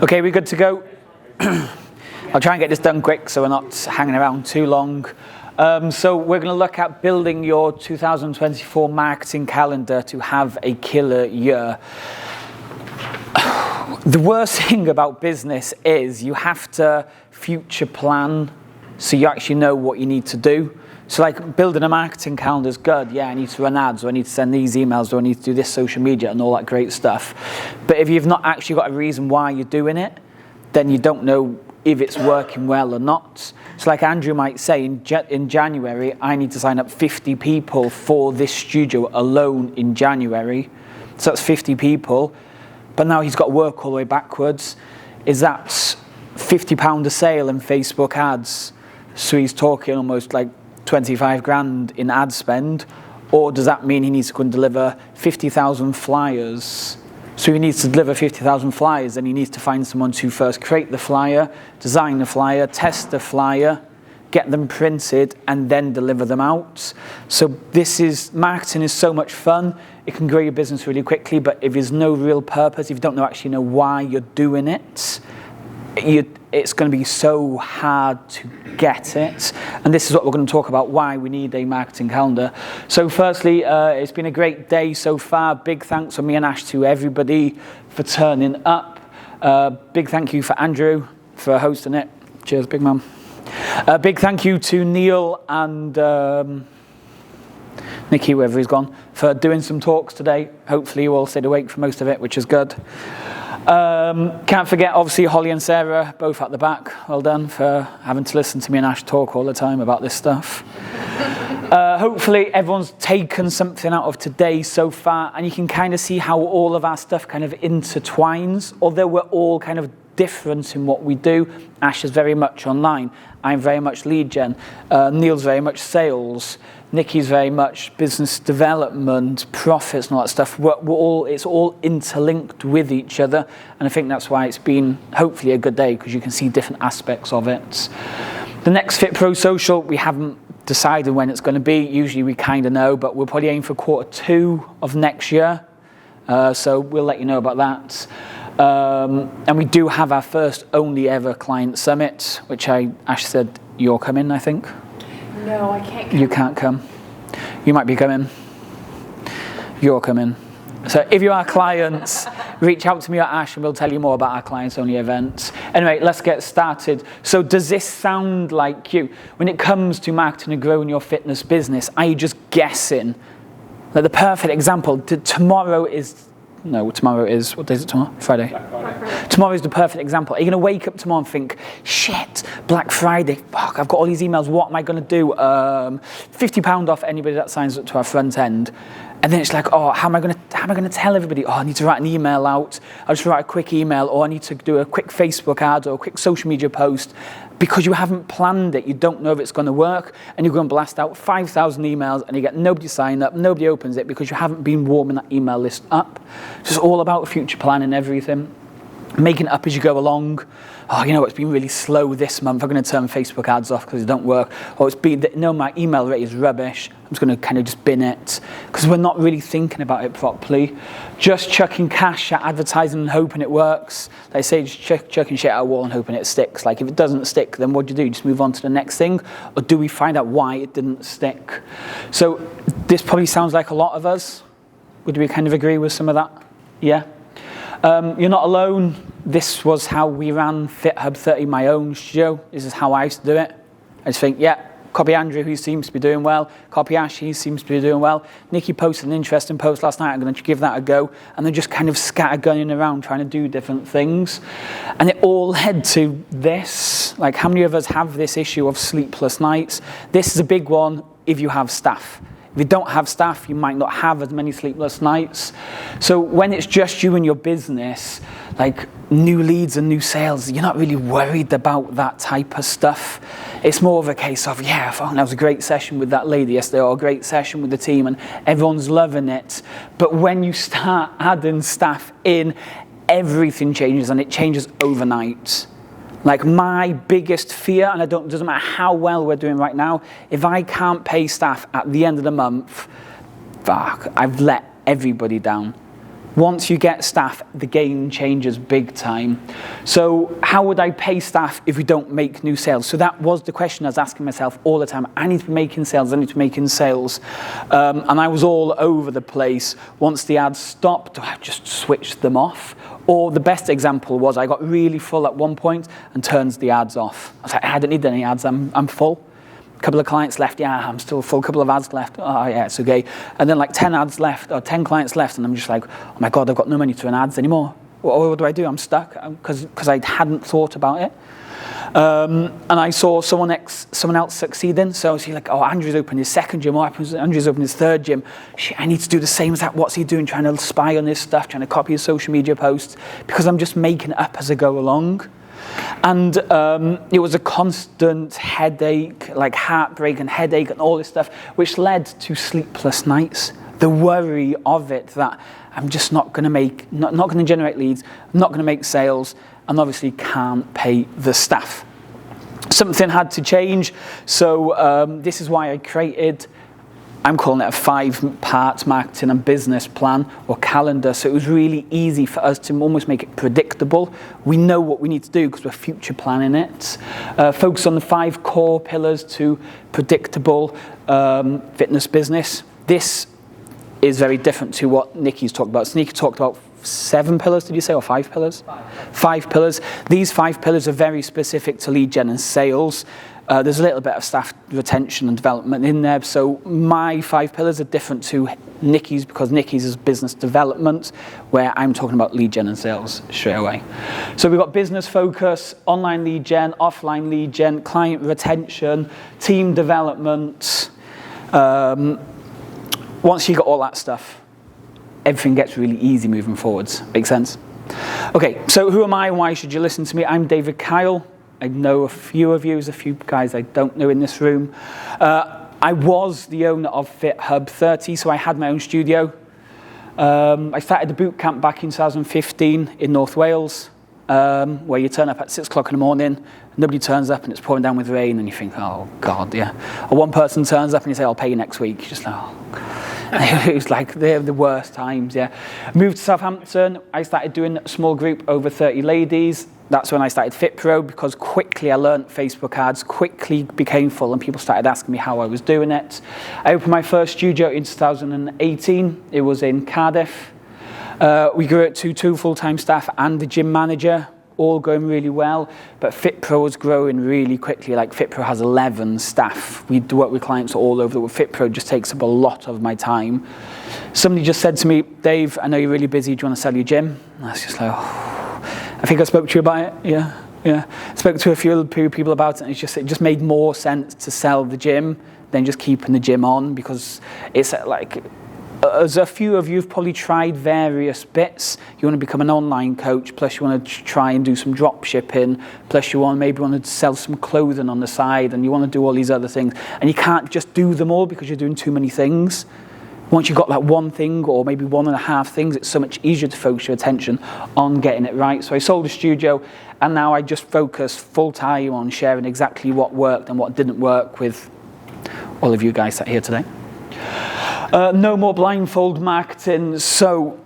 Okay, we're good to go. I'll try and get this done quick so we're not hanging around too long. So we're going to look at building your 2024 marketing calendar to have a killer year. The worst thing about business is you have to future plan so you actually know what you need to do. So like building a marketing calendar is good. Yeah, I need to run ads, or I need to send these emails, or I need to do this social media and all that great stuff. But if you've not actually got a reason why you're doing it, then you don't know if it's working well or not. So like Andrew might say, in January, I need to sign up 50 people for this studio alone in January. So that's 50 people. But now he's got to work all the way backwards. Is that £50 a sale in Facebook ads? So he's talking almost like 25 grand in ad spend, or does that mean he needs to go and deliver 50,000 flyers? So he needs to deliver 50,000 flyers, and he needs to find someone to first create the flyer, design the flyer, test the flyer, get them printed, and then deliver them out. So marketing is so much fun. It can grow your business really quickly, but if there's no real purpose, if you don't actually know why you're doing it, it's going to be so hard to get it. And this is what we're going to talk about, why we need a marketing calendar. So firstly, it's been a great day so far. Big thanks from me and Ash to everybody for turning up. Big thank you for Andrew for hosting it. Cheers, big man. Big thank you to Neil and Nikki, wherever he's gone, for doing some talks today. Hopefully you all stayed awake for most of it, which is good. Can't forget, obviously, Holly and Sarah, both at the back. Well done for having to listen to me and Ash talk all the time about this stuff. Hopefully everyone's taken something out of today so far, and you can kind of see how all of our stuff kind of intertwines, although we're all kind of different in what we do. Ash is very much online. I'm very much lead gen. Neil's very much sales. Nikki's very much business development, profits and all that stuff. It's all interlinked with each other, and I think that's why it's been hopefully a good day, because you can see different aspects of it. The next Fit Pro Social, we haven't decided when it's going to be. Usually we kind of know, but we're probably aiming for Q2 of next year. So we'll let you know about that. And we do have our first only ever client summit, which Ash said you're coming, I think. No, I can't come. You can't come. You might be coming. You're coming. So if you are clients, reach out to me or Ash and we'll tell you more about our clients only events. Anyway, let's get started. So does this sound like you? When it comes to marketing and growing your fitness business, are you just guessing? Like the perfect example, tomorrow is, what day is it tomorrow? Friday. Tomorrow is the perfect example. Are you going to wake up tomorrow and think, shit, Black Friday, fuck, I've got all these emails, what am I going to do? £50 off anybody that signs up to our front end. And then it's like, oh, how am I going to tell everybody? Oh, I need to write an email out. I'll just write a quick email, or I need to do a quick Facebook ad or a quick social media post. Because you haven't planned it, you don't know if it's going to work, and you're going to blast out 5,000 emails and you get nobody sign up, nobody opens it because you haven't been warming that email list up. It's just all about future planning and everything. Making it up as you go along. Oh, it's been really slow this month. I'm going to turn Facebook ads off because they don't work. Or my email rate is rubbish. I'm just going to kind of just bin it. Because we're not really thinking about it properly. Just chucking cash at advertising and hoping it works. They say just chucking shit at a wall and hoping it sticks. Like if it doesn't stick, then what do? Just move on to the next thing? Or do we find out why it didn't stick? So this probably sounds like a lot of us. Would we kind of agree with some of that? Yeah? You're not alone. This was how we ran FitHub 30, my own studio. This is how I used to do it. I just think, copy Andrew, who seems to be doing well. Copy Ash, he seems to be doing well. Nikki posted an interesting post last night. I'm going to give that a go. And then just kind of scattergunning around trying to do different things. And it all led to this. Like, how many of us have this issue of sleepless nights? This is a big one if you have staff. If you don't have staff, you might not have as many sleepless nights. So when it's just you and your business, like new leads and new sales, you're not really worried about that type of stuff. It's more of a case of, that was a great session with that lady yesterday, or a great session with the team, and everyone's loving it. But when you start adding staff in, everything changes, and it changes overnight. Like my biggest fear, and it doesn't matter how well we're doing right now, if I can't pay staff at the end of the month, fuck, I've let everybody down. Once you get staff, the game changes big time. So how would I pay staff if we don't make new sales? So that was the question I was asking myself all the time. I need to be making sales, I need to be making sales. And I was all over the place. Once the ads stopped, I just switched them off. Or the best example was I got really full at one point and turns the ads off. I was like, I don't need any ads, I'm full. A couple of clients left, yeah, I'm still full. A couple of ads left, oh yeah, it's okay. And then like 10 ads left, or 10 clients left, and I'm just like, oh my God, I've got no money to run ads anymore. What do I do? I'm stuck, because I hadn't thought about it. And I saw someone else succeeding, so I was like, oh, Andrew's opened his second gym, or Andrew's opened his third gym. Shit, I need to do the same as that. What's he doing? Trying to spy on his stuff, trying to copy his social media posts, because I'm just making it up as I go along. And it was a constant headache, like heartbreak and headache and all this stuff, which led to sleepless nights. The worry of it that I'm just not going to generate leads, I'm not going to make sales, and obviously can't pay the staff. Something had to change, so this is why I created, I'm calling it a 5-part marketing and business plan or calendar. So it was really easy for us to almost make it predictable. We know what we need to do because we're future planning it. Focus on the 5 core pillars to predictable fitness business. This is very different to what Nikki's talked about. So Nikki talked about 7 pillars, did you say, or 5 pillars? 5 pillars. These 5 pillars are very specific to lead gen and sales. There's a little bit of staff retention and development in there. So my 5 pillars are different to Nikki's, because Nikki's is business development, where I'm talking about lead gen and sales straight away. So we've got business focus, online lead gen, offline lead gen, client retention, team development. Once you got all that stuff, everything gets really easy moving forwards. Make sense? Okay, so who am I and why should you listen to me? I'm David Kyle. I know a few of you, there's a few guys I don't know in this room. I was the owner of Fit Hub 30, so I had my own studio. I started the boot camp back in 2015 in North Wales, where you turn up at 6 o'clock in the morning, nobody turns up and it's pouring down with rain, and you think, oh God, yeah. Or one person turns up and you say, I'll pay you next week. You're just like, oh. It was like they're the worst times, yeah. Moved to Southampton, I started doing a small group, over 30 ladies. That's when I started FitPro, because quickly I learned Facebook ads, quickly became full, and people started asking me how I was doing it. I opened my first studio in 2018. It was in Cardiff. We grew it to 2 full-time staff and the gym manager, all going really well. But FitPro was growing really quickly. Like FitPro has 11 staff. We work with clients all over the world. FitPro just takes up a lot of my time. Somebody just said to me, Dave, I know you're really busy. Do you want to sell your gym? And I was just like, oh. I think I spoke to you about it, yeah. I spoke to a few people about it, and it just made more sense to sell the gym than just keeping the gym on, because it's like, as a few of you have probably tried various bits. You want to become an online coach, plus you want to try and do some drop shipping, plus you maybe want to sell some clothing on the side, and you want to do all these other things, and you can't just do them all because you're doing too many things. Once you've got that one thing, or maybe 1.5 things, it's so much easier to focus your attention on getting it right. So I sold the studio, and now I just focus full time on sharing exactly what worked and what didn't work with all of you guys sat here today. No more blindfold marketing. So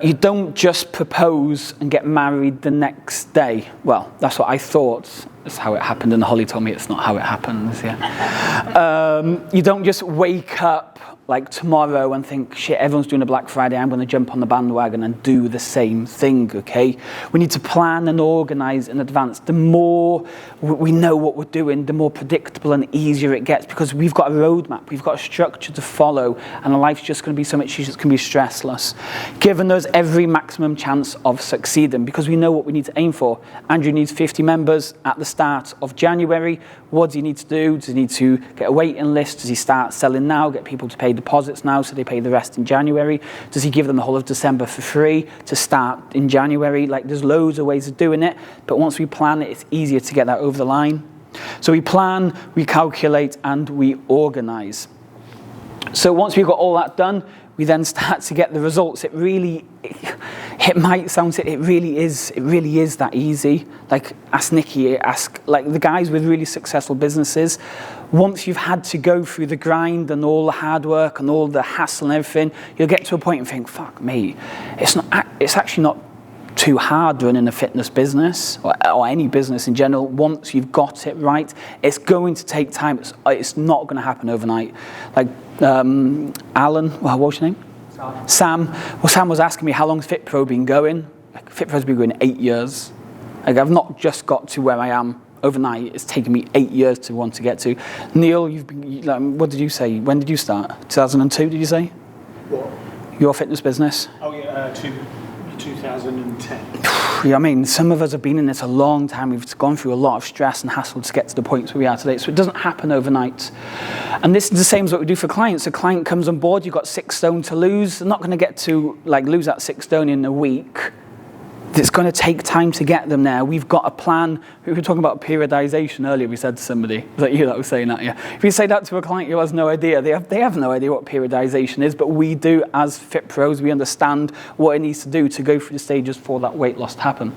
you don't just propose and get married the next day. Well, that's what I thought. That's how it happened, and Holly told me it's not how it happens. Yeah. You don't just wake up like tomorrow and think, shit, everyone's doing a Black Friday, I'm going to jump on the bandwagon and do the same thing, okay? We need to plan and organize in advance. The more we know what we're doing, the more predictable and easier it gets, because we've got a roadmap, we've got a structure to follow, and our life's just going to be so much easier, it's going to be stressless. Giving us every maximum chance of succeeding, because we know what we need to aim for. Andrew needs 50 members at the start of January. What does he need to do? Does he need to get a waiting list? Does he start selling now, get people to pay deposits now so they pay the rest in January? Does he give them the whole of December for free to start in January? Like, there's loads of ways of doing it, but once we plan it, it's easier to get that over the line. So we plan, we calculate, and we organize. So once we've got all that done, we then start to get the results. It might sound, it really is that easy. Like, ask Nikki, ask like the guys with really successful businesses. Once you've had to go through the grind and all the hard work and all the hassle and everything, you'll get to a point and think, fuck me, it's actually not too hard running a fitness business or any business in general. Once you've got it right, it's going to take time. It's not going to happen overnight. Like Alan, what was your name? Sam. Well, Sam was asking me how long's FitPro been going. Like, FitPro's been going 8 years. Like, I've not just got to where I am overnight. It's taken me 8 years to want to get to. Neil, what did you say? When did you start? 2002, did you say? What? Your fitness business? Oh yeah, 2010. Yeah, I mean, some of us have been in this a long time. We've gone through a lot of stress and hassle to get to the point where we are today. So it doesn't happen overnight. And this is the same as what we do for clients. A client comes on board, you've got 6 stone to lose. They're not going to get to lose that 6 stone in a week. It's going to take time to get them there. We've got a plan. We were talking about periodization earlier, we said to somebody. Was that you that was saying that? Yeah. If you say that to a client who has no idea, they have no idea what periodization is, but we do as Fit Pros. We understand what it needs to do to go through the stages for that weight loss to happen.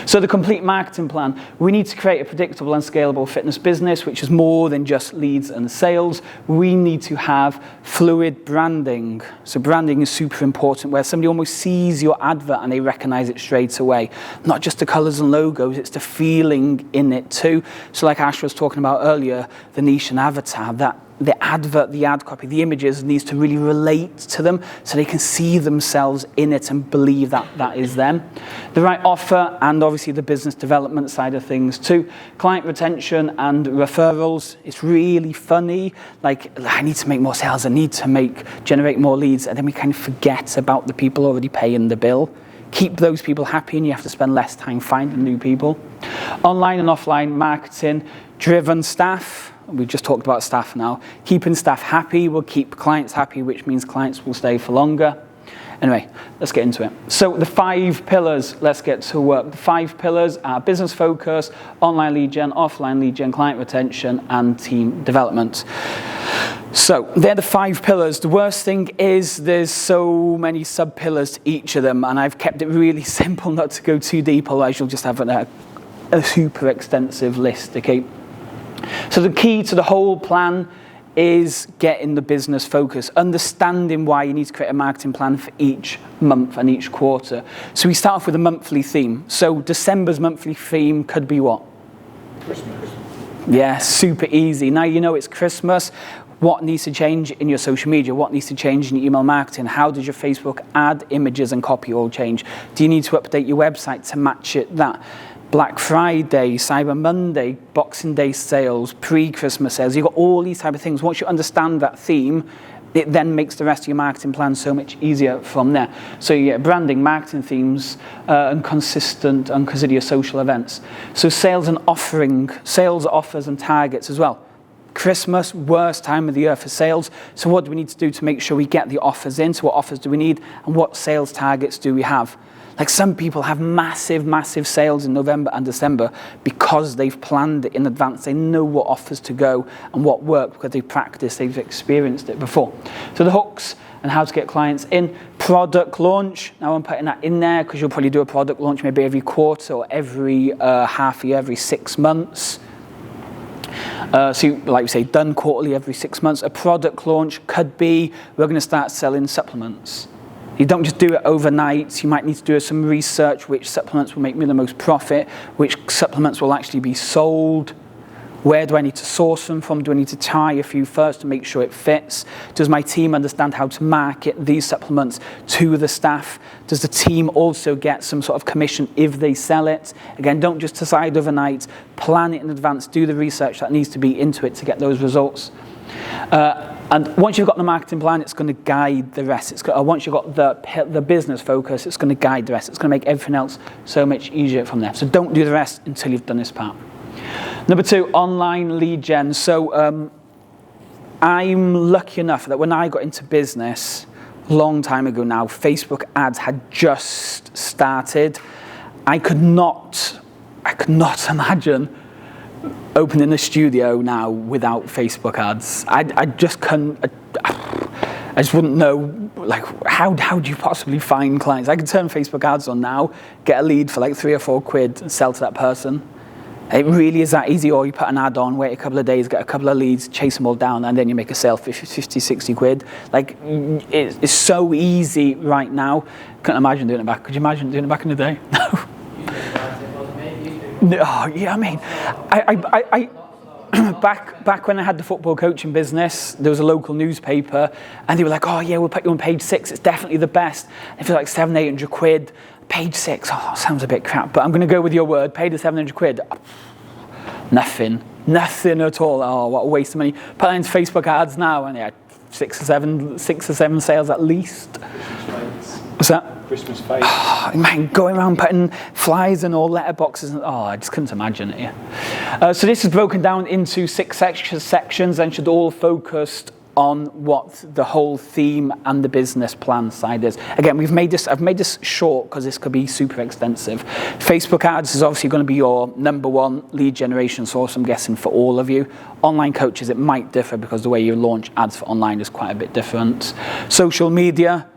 So the complete marketing plan. We need to create a predictable and scalable fitness business, which is more than just leads and sales. We need to have fluid branding. So branding is super important, where somebody almost sees your advert and they recognize it straight away. Not just the colors and logos, it's the feeling in it too. So like Ash was talking about earlier, the niche and avatar, that the advert, the ad copy, the images needs to really relate to them so they can see themselves in it and believe that that is them. The right offer, and obviously the business development side of things too. Client retention and referrals. It's really funny. Like, I need to make more sales, I need to generate more leads, and then we kind of forget about the people already paying the bill. Keep those people happy and you have to spend less time finding new people. Online and offline marketing, driven staff. We just talked about staff now. Keeping staff happy will keep clients happy, which means clients will stay for longer. Anyway, let's get into it. So the 5 pillars, let's get to work. The 5 pillars are business focus, online lead gen, offline lead gen, client retention, and team development. So they're the 5 pillars. The worst thing is there's so many sub-pillars to each of them, and I've kept it really simple not to go too deep, otherwise you'll just have a super extensive list, okay? So the key to the whole plan is getting the business focus, understanding why you need to create a marketing plan for each month and each quarter. So we start off with a monthly theme. So December's monthly theme could be what? Christmas. Yeah, super easy. Now you know it's Christmas. What needs to change in your social media? What needs to change in your email marketing? How does your Facebook ad, images, and copy all change? Do you need to update your website to match that? Black Friday, Cyber Monday, Boxing Day sales, pre-Christmas sales. You've got all these type of things. Once you understand that theme, it then makes the rest of your marketing plan so much easier from there. So you get branding, marketing themes, and consistent and consider your social events. So sales and offering, sales offers and targets as well. Christmas, worst time of the year for sales. So what do we need to do to make sure we get the offers in? So what offers do we need and what sales targets do we have? Like some people have massive, massive sales in November and December because they've planned it in advance. They know what offers to go and what work because they've practiced, they've experienced it before. So the hooks and how to get clients in. Product launch. Now I'm putting that in there because you'll probably do a product launch maybe every quarter or every half year, every 6 months. So like we say, done quarterly every 6 months. A product launch could be, we're going to start selling supplements. You don't just do it overnight. You might need to do some research, which supplements will make me the most profit, which supplements will actually be sold. Where do I need to source them from? Do I need to try a few first to make sure it fits? Does my team understand how to market these supplements to the staff? Does the team also get some sort of commission if they sell it? Again, don't just decide overnight. Plan it in advance. Do the research that needs to be into it to get those results. And once you've got the marketing plan, it's going to guide the rest. Once you've got the business focus, it's going to guide the rest. It's going to make everything else so much easier from there. So don't do the rest until you've done this part. Number 2, online lead gen. So I'm lucky enough that when I got into business a long time ago now, Facebook ads had just started. I could not imagine opening a studio now without Facebook ads. I just couldn't. I just wouldn't know, like, how do you possibly find clients? I could turn Facebook ads on now, get a lead for like 3 or 4 quid and sell to that person. It really is that easy. Or you put an ad on, wait a couple of days, get a couple of leads, chase them all down, and then you make a sale for 50, 60 quid. Like, it's so easy right now. Couldn't imagine doing it back. Could you imagine doing it back in the day? No. No, oh, yeah, I mean, I back when I had the football coaching business, there was a local newspaper, and they were like, oh yeah, we'll put you on page 6, it's definitely the best. And if it's like 700-800 quid, page 6, oh, sounds a bit crap, but I'm going to go with your word, pay the 700 quid. Nothing at all. Oh, what a waste of money. Put that into Facebook ads now, and yeah, 6 or 7 sales at least. What's that? Christmas face. Oh, man, going around putting flyers and all letterboxes. And, I just couldn't imagine it. Yeah. So this is broken down into 6 sections and should all focused on what the whole theme and the business plan side is. Again, I've made this short because this could be super extensive. Facebook ads is obviously going to be your number one lead generation source, I'm guessing, for all of you. Online coaches, it might differ because the way you launch ads for online is quite a bit different. Social media,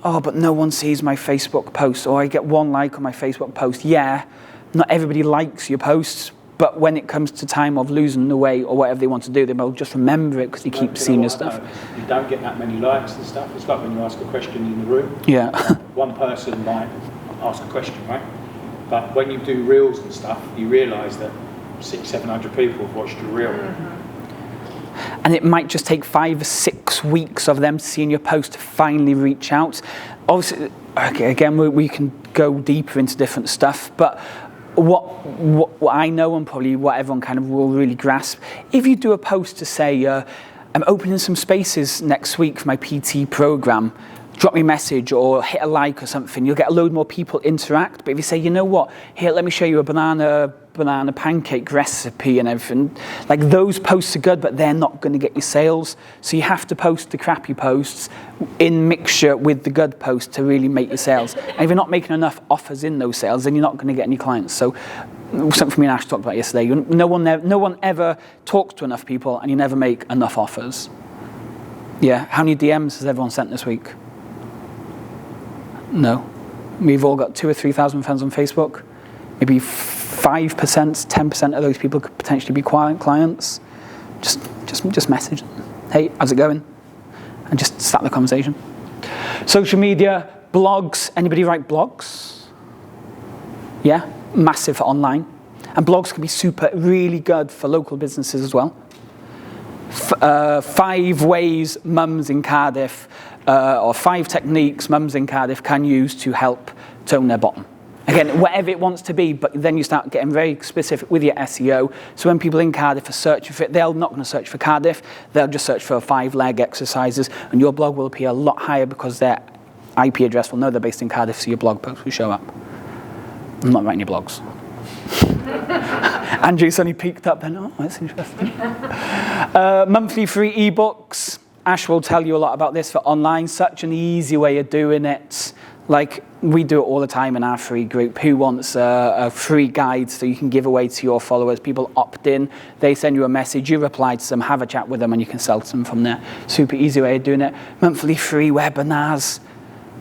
but no one sees my Facebook post, or I get 1 like on my Facebook post. Yeah, not everybody likes your posts, but when it comes to time of losing the weight or whatever they want to do, they will just remember it because they keep seeing your stuff. You don't get that many likes and stuff. It's like when you ask a question in the room. Yeah. One person might ask a question, right? But when you do reels and stuff, you realise that 600-700 people have watched your reel. And it might just take 5 or 6 weeks of them seeing your post to finally reach out. Obviously, again, we can go deeper into different stuff, but what I know, and probably what everyone kind of will really grasp, if you do a post to say, I'm opening some spaces next week for my PT program, drop me a message or hit a like or something, you'll get a load more people interact. But if you say, you know what, here, let me show you a banana pancake recipe and everything, like, those posts are good, but they're not going to get you sales. So you have to post the crappy posts in mixture with the good posts to really make your sales. And if you're not making enough offers in those sales, then you're not going to get any clients. So something me and Ash talked about yesterday, no one ever talks to enough people, and you never make enough offers. Yeah, how many DMs has everyone sent this week? No. We've all got 2,000 or 3,000 friends on Facebook. Maybe 5%, 10% of those people could potentially be clients. Just message them. Hey, how's it going? And just start the conversation. Social media, blogs. Anybody write blogs? Yeah, massive for online. And blogs can be really good for local businesses as well. 5 ways mums in Cardiff, or 5 techniques mums in Cardiff can use to help tone their bottom. Again, whatever it wants to be, but then you start getting very specific with your SEO. So when people in Cardiff are searching for it, they're not going to search for Cardiff. They'll just search for 5-leg exercises, and your blog will appear a lot higher because their IP address will know they're based in Cardiff, so your blog post will show up. I'm not writing your blogs. Andrew suddenly peeked up then. Oh, that's interesting. Monthly free ebooks. Ash will tell you a lot about this for online. Such an easy way of doing it. Like, we do it all the time in our free group. Who wants a free guide so you can give away to your followers? People opt in, they send you a message, you reply to them, have a chat with them, and you can sell to them from there. Super easy way of doing it. Monthly free webinars.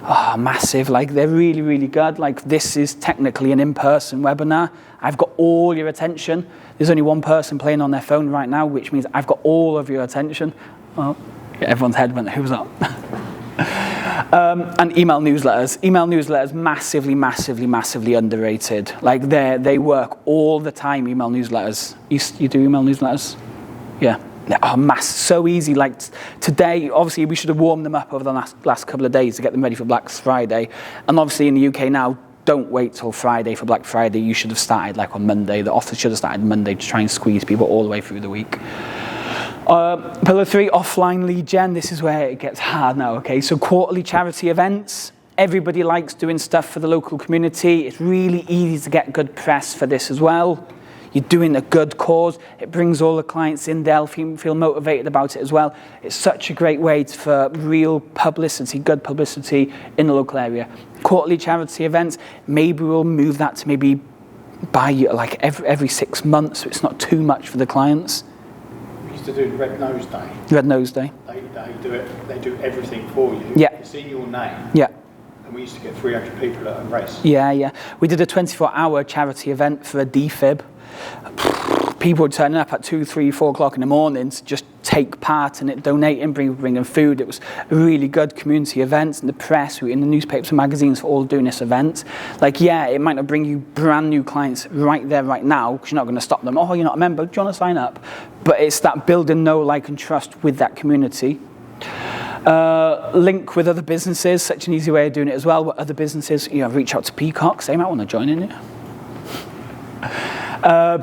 Oh, massive. Like, they're really, really good. Like, this is technically an in-person webinar. I've got all your attention. There's only one person playing on their phone right now, which means I've got all of your attention. Well, everyone's head went, who's up? And email newsletters. Email newsletters, massively, massively, massively underrated. Like, they work all the time, email newsletters. You do email newsletters? Yeah. So easy. Like, today, obviously, we should have warmed them up over the last couple of days to get them ready for Black Friday. And obviously, in the UK now, don't wait till Friday for Black Friday. You should have started, like, on Monday. The offer should have started Monday to try and squeeze people all the way through the week. Pillar 3, offline lead gen. This is where it gets hard now, okay? So quarterly charity events. Everybody likes doing stuff for the local community. It's really easy to get good press for this as well. You're doing a good cause. It brings all the clients in. They'll feel motivated about it as well. It's such a great way for real publicity, good publicity in the local area. Quarterly charity events. Maybe we'll move that to maybe like every 6 months, so it's not too much for the clients. We used to do Red Nose Day. Red Nose Day. They do it. They do everything for you. Yeah. It's in your name. Yeah. And we used to get 300 people at a race. Yeah. We did a 24-hour charity event for a DFib. people were turning up at 2, 3, 4 o'clock in the morning to just take part in it, donating, bringing food. It was a really good community event, and the press, in the newspapers and magazines, were all doing this event. Like, yeah, it might not bring you brand new clients right there, right now, because you're not going to stop them. Oh, you're not a member, do you want to sign up? But it's that building know, like, and trust with that community. Link with other businesses, such an easy way of doing it as well. With other businesses, reach out to Peacocks, they might want to join in it.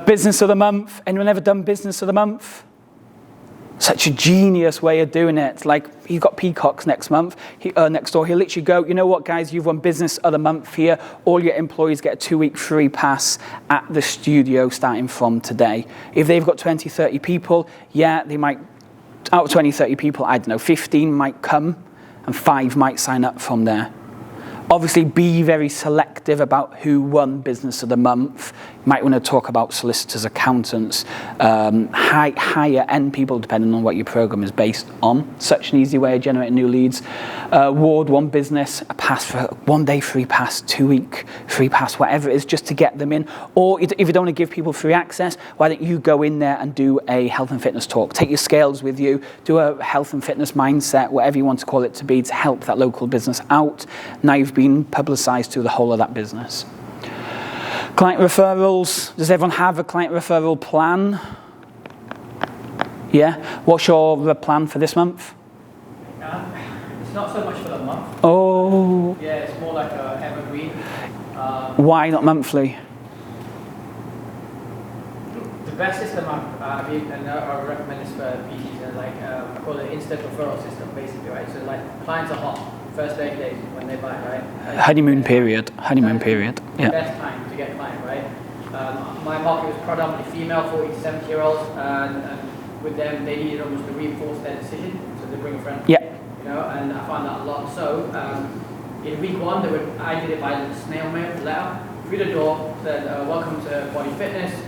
Business of the month. Anyone ever done business of the month? Such a genius way of doing it. Like, you've got Peacocks next month, next door. He'll literally go, you know what, guys, you've won business of the month here. All your employees get a 2-week free pass at the studio starting from today. If they've got 20, 30 people, yeah, they might, out of 20, 30 people, I don't know, 15 might come and 5 might sign up from there. Obviously, be very selective about who won business of the month. You might want to talk about solicitors, accountants, higher end people, depending on what your program is based on. Such an easy way of generating new leads. Ward 1 business, a pass for 1 day free pass, 2-week free pass, whatever it is, just to get them in. Or if you don't want to give people free access, why don't you go in there and do a health and fitness talk? Take your scales with you, do a health and fitness mindset, whatever you want to call it to be, to help that local business out. Now you've been publicised to the whole of that business. Client referrals. Does everyone have a client referral plan? Yeah? What's your plan for this month? It's not so much for the month. Oh. Yeah, it's more like a evergreen. Why not monthly? The best system I recommend is for PTs, I call it instant referral system, basically, right? So like clients are hot. First 30 days when they buy, right? Honeymoon period. Yeah. Best time to get a client, right? My market was predominantly female, 40 to 70-year-olds, and with them, they needed almost to reinforce their decision, so they bring a friend. Yeah. And I found that a lot. So in week 1, I did it by snail mail letter through the door. Said, "Welcome to Body Fitness.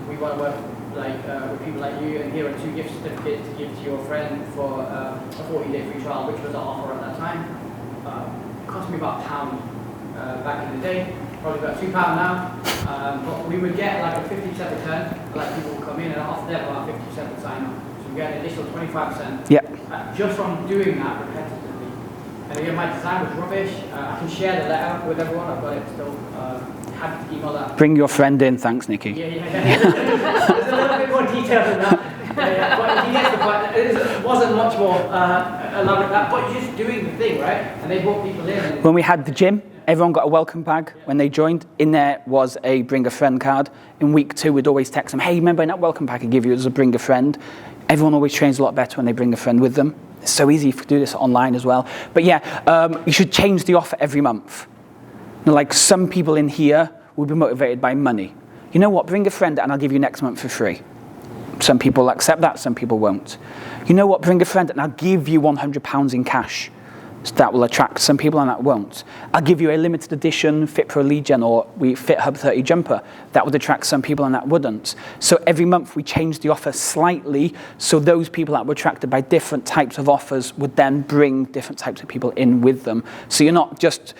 We want to work with people like you, and here are 2 gift certificates to give to your friend for a 40-day free trial," which was our offer at that time. It cost me about £1 back in the day, probably about £2 now. But we would get like a 50% return, like people would come in and off there about 50% would sign up. So we get an additional 25%. Yeah. Just from doing that repetitively. And again, my design was rubbish. I can share the letter with everyone. I've got it still. Happy to email that. Bring your friend in, thanks, Nikki. Yeah. There's a little bit more detail than that. But he gets the point. It wasn't much more elaborate than that, but you're just doing the thing, right? And they brought people in. When we had the gym, everyone got a welcome bag when they joined. In there was a bring a friend card. In week 2, we'd always text them, hey, remember in that welcome pack I give you as a bring a friend. Everyone always trains a lot better when they bring a friend with them. It's so easy to do this online as well. But yeah, you should change the offer every month. Like some people in here will be motivated by money. You know what, bring a friend and I'll give you next month for free. Some people accept that, some people won't. You know what, bring a friend and I'll give you £100 in cash. So that will attract some people and that won't. I'll give you a limited edition Fit Pro Lead Gen or Fit Hub 30 jumper. That would attract some people and that wouldn't. So every month we change the offer slightly so those people that were attracted by different types of offers would then bring different types of people in with them. So you're not just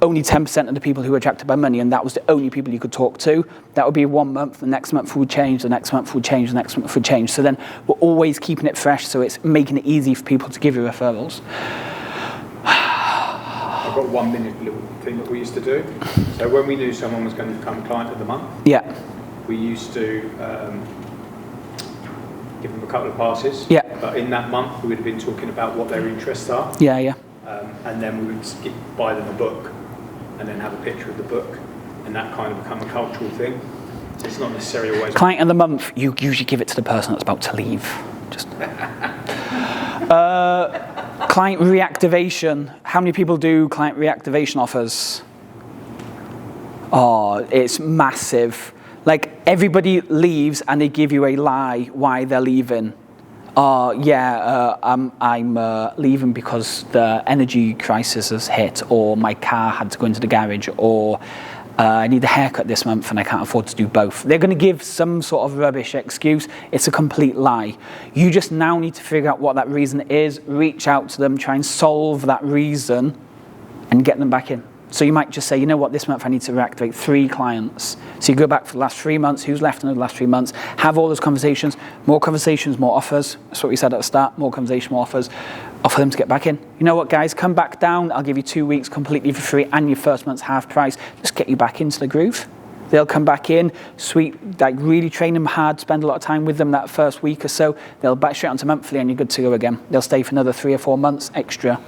only 10% of the people who were attracted by money and that was the only people you could talk to. That would be 1 month, the next month would change, the next month would change, the next month would change. So then we're always keeping it fresh, so it's making it easy for people to give you referrals. I've got 1 minute little thing that we used to do. So when we knew someone was going to become a client of the month, Yeah. we used to give them a couple of passes. Yeah. But in that month, we would have been talking about what their interests are. Yeah. And then we would buy them a book and then have a picture of the book. And that kind of become a cultural thing. So it's not necessarily always... Client of the month, you usually give it to the person that's about to leave. Just. Client reactivation. How many people do client reactivation offers? Oh, it's massive. Like everybody leaves and they give you a lie why they're leaving. I'm leaving because the energy crisis has hit, or my car had to go into the garage, or I need a haircut this month and I can't afford to do both. They're going to give some sort of rubbish excuse. It's a complete lie. You just now need to figure out what that reason is, reach out to them, try and solve that reason and get them back in. So you might just say, you know what, this month I need to reactivate 3 clients. So you go back for the last 3 months, who's left in the last 3 months, have all those conversations, more offers. That's what we said at the start, more conversation, more offers. Offer them to get back in. You know what, guys, come back down. I'll give you 2 weeks completely for free and your first month's half price. Just get you back into the groove. They'll come back in, sweet, like really train them hard, spend a lot of time with them that first week or so. They'll back straight onto monthly and you're good to go again. They'll stay for another 3 or 4 months extra.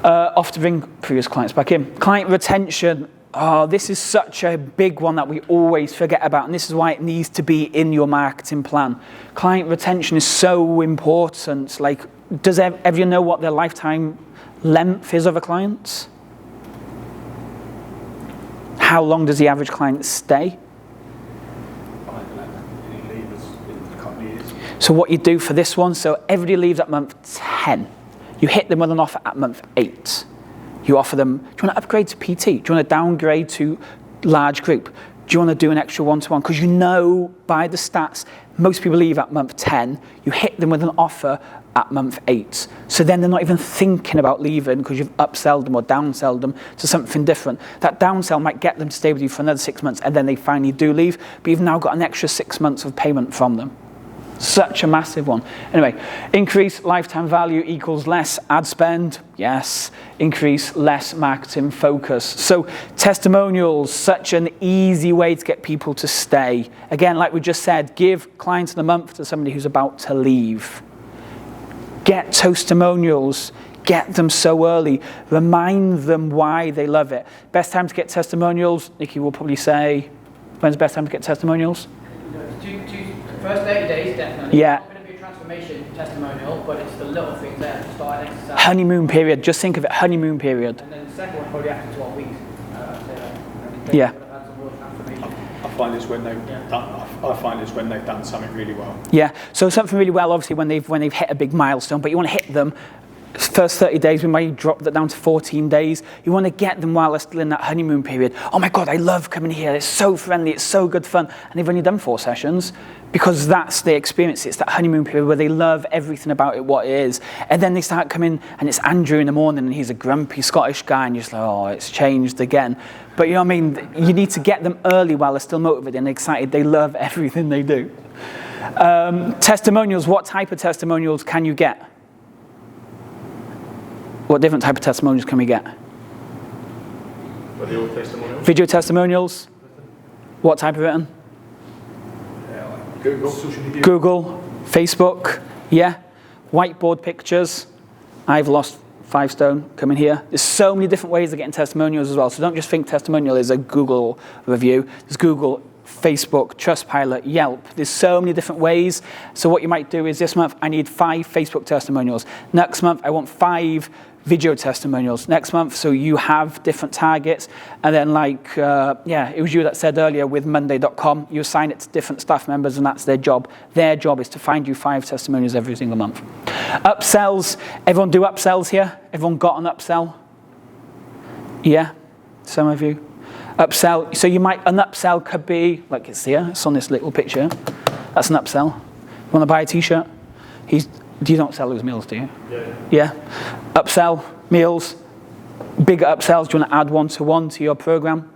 Off to bring previous clients back in. Client retention. Oh, this is such a big one that we always forget about, and this is why it needs to be in your marketing plan. Client retention is so important. Like, does everyone know what their lifetime length is of a client? How long does the average client stay? So what you do for this one, so everybody leaves at month 10. You hit them with an offer at month 8. You offer them, do you want to upgrade to PT? Do you want to downgrade to large group? Do you want to do an extra one-to-one? Because you know by the stats, most people leave at month 10. You hit them with an offer at month 8. So then they're not even thinking about leaving because you've upselled them or downselled them to something different. That downsell might get them to stay with you for another 6 months and then they finally do leave, but you've now got an extra 6 months of payment from them. Such a massive one. Anyway, increase lifetime value equals less ad spend. Yes. Increase less marketing focus. So testimonials, such an easy way to get people to stay. Again, like we just said, give clients of the month to somebody who's about to leave. Get testimonials. Get them so early. Remind them why they love it. Best time to get testimonials, Nikki will probably say, when's the best time to get testimonials? First 30 days, definitely. Yeah. It's not going to be a transformation testimonial, but it's the little things there to start an exercise. Honeymoon period. Just think of it, honeymoon period. And then the second one probably after 12 weeks. Yeah. I find it's when they've done something really well. Yeah. So something really well, obviously, when they've hit a big milestone, but you want to hit them. First 30 days, we might drop that down to 14 days. You want to get them while they're still in that honeymoon period. Oh my God, I love coming here. It's so friendly. It's so good fun. And they've only done 4 sessions because that's the experience. It's that honeymoon period where they love everything about it, what it is. And then they start coming and it's Andrew in the morning and he's a grumpy Scottish guy and you're just like, oh, it's changed again. But you know what I mean? You need to get them early while they're still motivated and excited. They love everything they do. Testimonials. What type of testimonials can you get? What different type of testimonials can we get? Video testimonials. Video testimonials. What type of written? Like Google, social media. Google, Facebook, yeah. Whiteboard pictures. I've lost 5 stone coming here. There's so many different ways of getting testimonials as well. So don't just think testimonial is a Google review. There's Google, Facebook, Trustpilot, Yelp. There's so many different ways. So what you might do is this month I need 5 Facebook testimonials. Next month I want 5 video testimonials. Next month, so you have different targets. And then it was you that said earlier with Monday.com, you assign it to different staff members and that's their job. Their job is to find you 5 testimonials every single month. Upsells. Everyone do upsells here? Everyone got an upsell? Yeah, some of you. Upsell, so an upsell could be, like it's here, it's on this little picture. That's an upsell. You want to buy a t-shirt? You don't sell those meals, do you? Yeah. Upsell, meals, bigger upsells, do you want to add one-to-one to your program?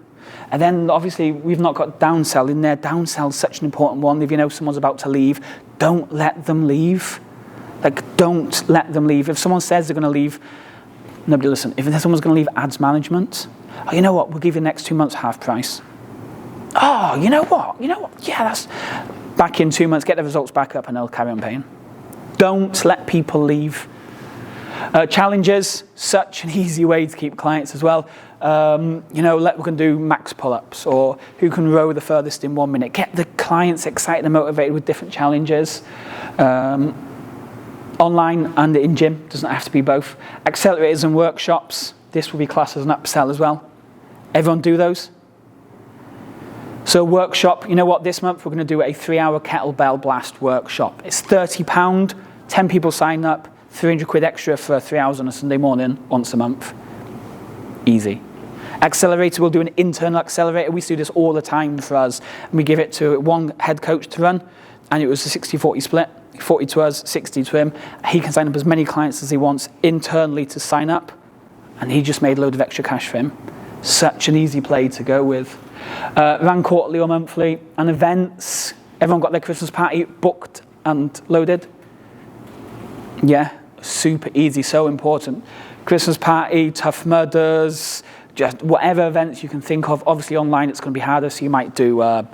And then obviously we've not got downsell in there. Downsell is such an important one. If you know someone's about to leave, don't let them leave. Don't let them leave. If someone says they're going to leave, nobody listen. If someone's going to leave ads management, oh, you know what? We'll give you the next 2 months half price. Oh, you know what? Yeah, that's back in 2 months. Get the results back up, and they'll carry on paying. Don't let people leave. Challenges, such an easy way to keep clients as well. We're going to do max pull-ups, or who can row the furthest in 1 minute. Get the clients excited and motivated with different challenges. Online and in gym, doesn't have to be both. Accelerators and workshops. This will be classed as an upsell as well. Everyone do those? So workshop, you know what, this month we're going to do a 3-hour kettlebell blast workshop. It's £30, 10 people sign up, 300 quid extra for 3 hours on a Sunday morning, once a month. Easy. Accelerator, we'll do an internal accelerator. We used to do this all the time for us. And we give it to one head coach to run, and it was a 60-40 split. 40 to us, 60 to him. He can sign up as many clients as he wants internally to sign up. and he just made a load of extra cash for him. Such an easy play to go with. Ran quarterly or monthly, and events. Everyone got their Christmas party booked and loaded. Yeah, super easy, so important. Christmas party, Tough Mudders, just whatever events you can think of. Obviously online it's going to be harder, so you might do a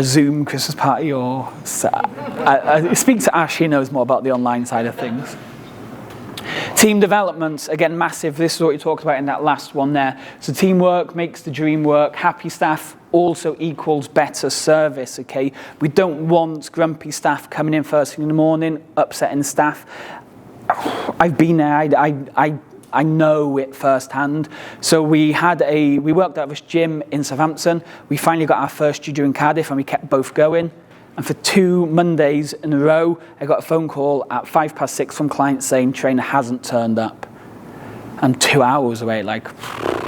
Zoom Christmas party or... I speak to Ash, he knows more about the online side of things. Team development, again, massive. This is what you talked about in that last one there. So teamwork makes the dream work. Happy staff also equals better service, okay? We don't want grumpy staff coming in first thing in the morning, upsetting staff. I've been there. I know it firsthand. So we worked out of this gym in Southampton. We finally got our first studio in Cardiff, and we kept both going. And for 2 Mondays in a row, I got a phone call at 6:05 from clients saying trainer hasn't turned up. And 2 hours away, like,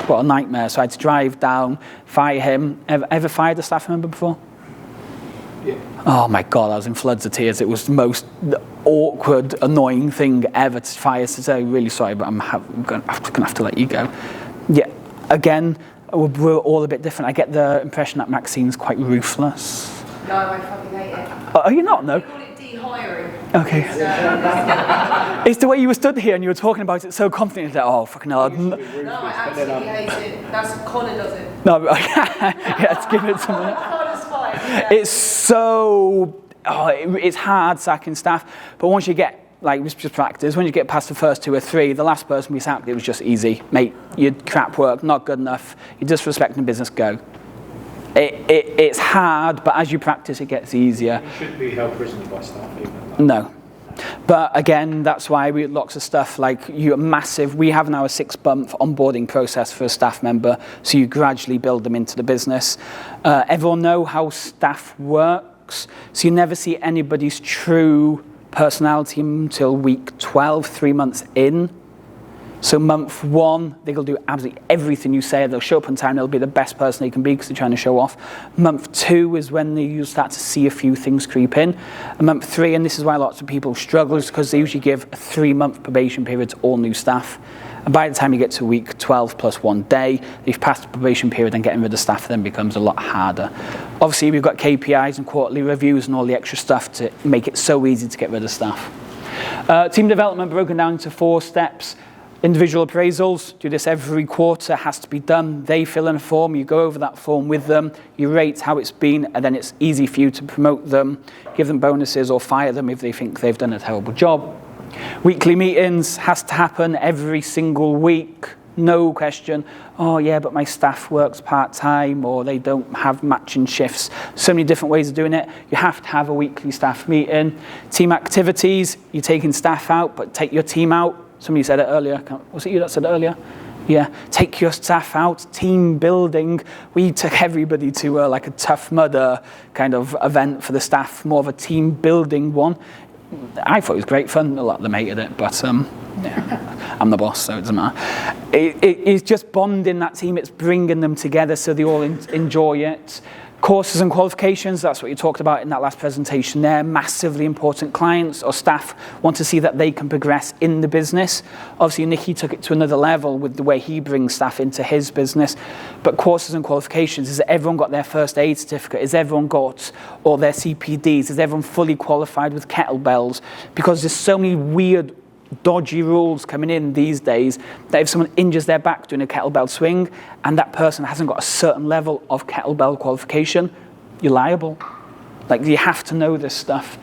what a nightmare. So I had to drive down, fire him. Ever fired a staff member before? Yeah. Oh my God, I was in floods of tears. It was the most awkward, annoying thing ever to fire. To say, really sorry, but I'm going to have to let you go. Yeah, again, we're all a bit different. I get the impression that Maxine's quite ruthless. No, I fucking hate it. Are you not? No. We call it dehiring. Okay. It's the way you were stood here and you were talking about it so confidently that, oh, fucking hell. No, I absolutely hate it. That's Connor does it. No, yeah, let's give it some minute. Connor's fine. Yeah. It's so, it's hard sacking staff, but once you get, like, it's just practice, when you get past the first 2 or 3, the last person we sacked, it was just easy. Mate, you crap work, not good enough, you're disrespecting the business, go. It's hard, but as you practice, it gets easier. You shouldn't be held prisoner by staff even. No. But again, that's why we lots of stuff like you're massive. We have now a 6-month onboarding process for a staff member, so you gradually build them into the business. Everyone know how staff works, so you never see anybody's true personality until week 12, 3 months in. So month 1, they'll do absolutely everything you say. They'll show up on time. They'll be the best person they can be because they're trying to show off. Month 2 is when you start to see a few things creep in. And month 3, and this is why lots of people struggle, is because they usually give a 3-month probation period to all new staff. And by the time you get to week 12 plus 1 day, you've passed the probation period, and getting rid of staff then becomes a lot harder. Obviously, we've got KPIs and quarterly reviews and all the extra stuff to make it so easy to get rid of staff. Team development broken down into 4 steps. Individual appraisals, do this every quarter, has to be done. They fill in a form, you go over that form with them, you rate how it's been, and then it's easy for you to promote them, give them bonuses or fire them if they think they've done a terrible job. Weekly meetings has to happen every single week, no question. Oh yeah, but my staff works part-time or they don't have matching shifts. So many different ways of doing it. You have to have a weekly staff meeting. Team activities, you're taking staff out, but take your team out. Somebody said it earlier. Was it you that said it earlier? Yeah. Take your staff out. Team building. We took everybody to like a Tough Mudder kind of event for the staff, more of a team building one. I thought it was great fun. A lot of them hated it, but yeah, I'm the boss, so it doesn't matter. It's just bonding that team. It's bringing them together so they all enjoy it. Courses and qualifications, that's what you talked about in that last presentation there. Massively important. Clients or staff want to see that they can progress in the business. Obviously, Nicky took it to another level with the way he brings staff into his business. But courses and qualifications, has everyone got their first aid certificate? Has everyone got all their CPDs? Is everyone fully qualified with kettlebells? Because there's so many weird, dodgy rules coming in these days that if someone injures their back doing a kettlebell swing and that person hasn't got a certain level of kettlebell qualification, you're liable. Like, you have to know this stuff.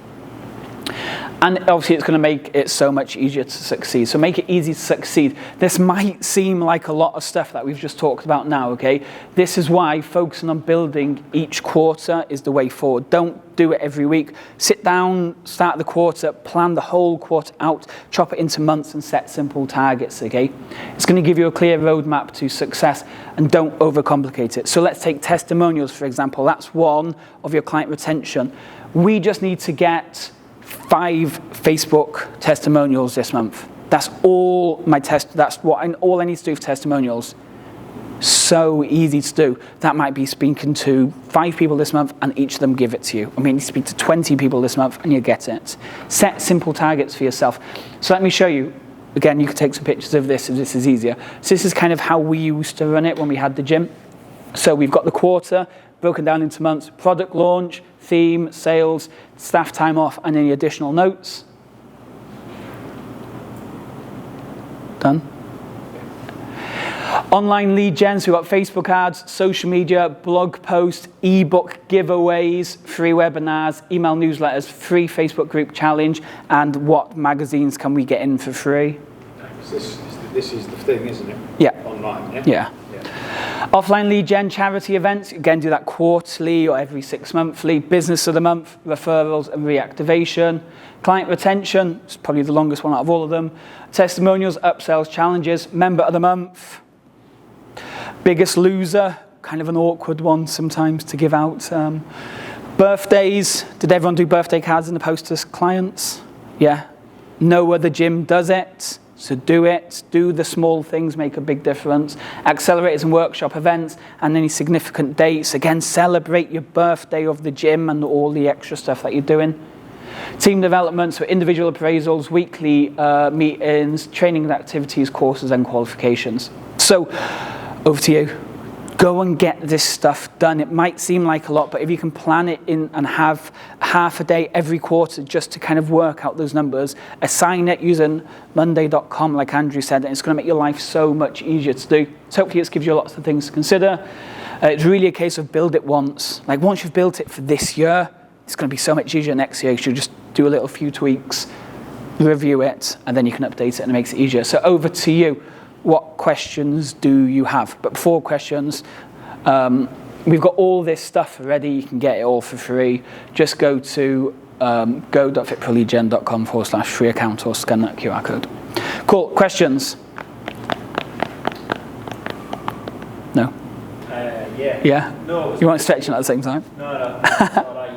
And obviously it's going to make it so much easier to succeed. So make it easy to succeed. This might seem like a lot of stuff that we've just talked about now, okay? This is why focusing on building each quarter is the way forward. Don't do it every week. Sit down, start the quarter, plan the whole quarter out, chop it into months and set simple targets, okay? It's going to give you a clear roadmap to success, and don't overcomplicate it. So let's take testimonials, for example. That's one of your client retention. We just need to get 5 Facebook testimonials this month. That's all all I need to do for testimonials. So easy to do. That might be speaking to 5 people this month and each of them give it to you. I mean, you speak to 20 people this month and you get it. Set simple targets for yourself. So let me show you. Again, you could take some pictures of this if this is easier. So this is kind of how we used to run it when we had the gym. So we've got the quarter broken down into months: product launch, theme, sales, staff time off, and any additional notes. Done. Online lead gen, so we've got Facebook ads, social media, blog posts, ebook giveaways, free webinars, email newsletters, free Facebook group challenge, and what magazines can we get in for free? This is the thing, isn't it? Yeah. Online, yeah? Yeah. Offline lead gen, charity events, again do that quarterly or every 6 monthly. Business of the month, referrals and reactivation. Client retention, it's probably the longest one out of all of them. Testimonials, upsells, challenges. Member of the month. Biggest loser, kind of an awkward one sometimes to give out. Birthdays, did everyone do birthday cards in the post to clients? Yeah. No other gym does it. So do it, do the small things, make a big difference. Accelerators and workshop events, and any significant dates. Again, celebrate your birthday of the gym and all the extra stuff that you're doing. Team development, so individual appraisals, weekly meetings, training and activities, courses and qualifications. So, over to you. Go and get this stuff done. It might seem like a lot, but if you can plan it in and have half a day every quarter just to kind of work out those numbers, assign it using monday.com, like Andrew said, and it's going to make your life so much easier to do. So hopefully it gives you lots of things to consider. It's really a case of build it once. Like once you've built it for this year, it's going to be so much easier next year. You should just do a little few tweaks, review it, and then you can update it and it makes it easier. So over to you. What questions do you have? But before questions, we've got all this stuff ready. You can get it all for free. Just go to go.fitproleadgen.com/free account or scan that QR code. Cool. Questions? No? Yeah. Yeah? No. You weren't stretching at the same time? No, that's all right.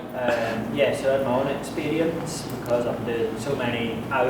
Yeah, so in my own experience, because I'm doing so many hours